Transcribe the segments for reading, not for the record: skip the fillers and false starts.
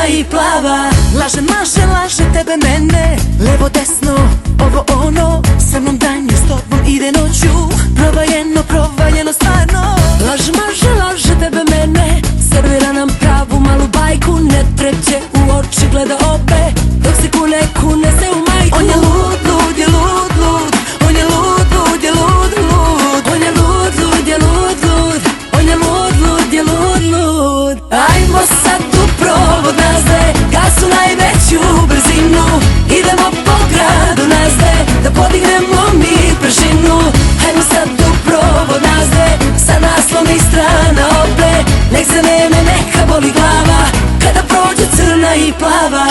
crna i plava. Laže, maže, laže tebe mene, levo, desno, ovo ono. Sa mnom danju, s tobom ide noću, provaljeno stvarno. Laže, maže, laže tebe mene, servira nam pravu malu bajku. Ne treće u oči gleda obe, dok se kune se u majku. On je lud, lud je lud, lud. On je lud, lud je lud, lud. On je lud, lud je lud, lud. On je lud, lud je lud, lud. Ajmo sad u provod nazde, gasu najveću brzinu. Idemo po gradu nazde, da podignemo mi pražinu. Ajmo sad u provod nazde, sa naslovnih strana obe. Nek se neme, neka boli glava, kada prođe crna i plava.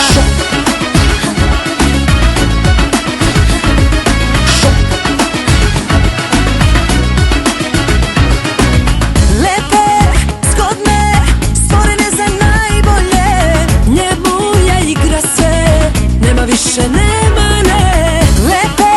Više nema ne, lepe,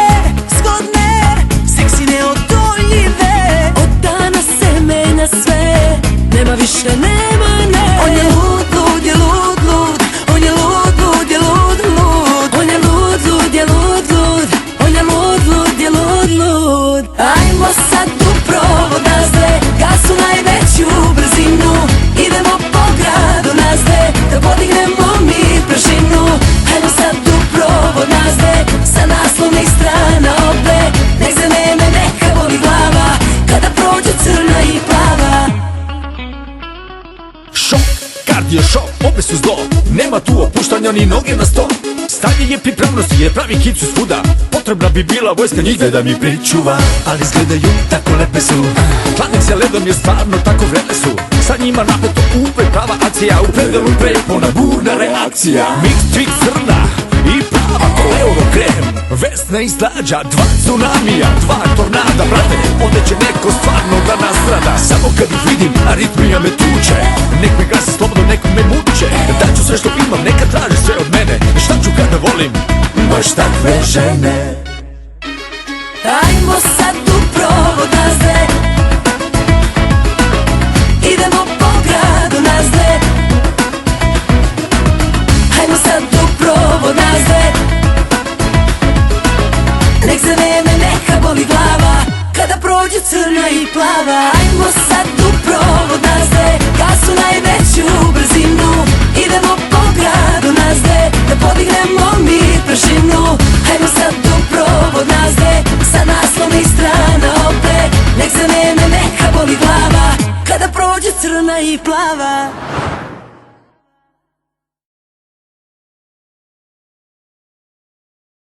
zgodne, seksi neodoljive. Od danas se menja sve, nema više nema ne. On je lud, lud je lud, lud. On je lud, lud je lud, lud. On je lud, lud je lud, lud. On je lud, lud je lud, lud. Ajmo sad u provod nazde, gasu najveću brzinu. Idemo po gradu nazde, da podignemo mi pražinu. Ajmo sad u provod nazde, sa naslovnih strana obe. Nek za neme, neka boli glava, kada prođe crna i plava. Šok, kardio šok, obe su zlo. Nema tu opuštanja ni noge na sto. Stanje je pripravnosti jer pravi hit su svuda. Potrebna bi bila vojska njih da mi pričuva. Ali izgledaju tako lepe su, hladnice ledom jer stvarno tako vreme su. Sa njima napeto upe prava akcija, u predalu prepona burna reakcija. Mix, twix, crna i plava ko Eurokrem. Vesna i Slađa, dva tsunamija, dva tornada. Brate, onda će neko stvarno da nastrada. Samo kad ih vidim, aritmija me tuče. Nek me glasa slobodno, nek me muče. Daću sve što imam, neka traži sve od mene. Šta ću kada volim baš takve žene. Ajmo sad u provod nazde, idemo po gradu nazde. Ajmo sad u provod nazde, nek za neme, neka boli glava, kada prođe crna i plava. Ajmo sad u provod nazde, gasu najveću brzinu. Idemo po gradu nazde, da podignemo mi pražinu. Ajmo sad u provod nazde, sa naslovnih strana obe. Nek za neme, neka boli glava, kada prođe crna i plava.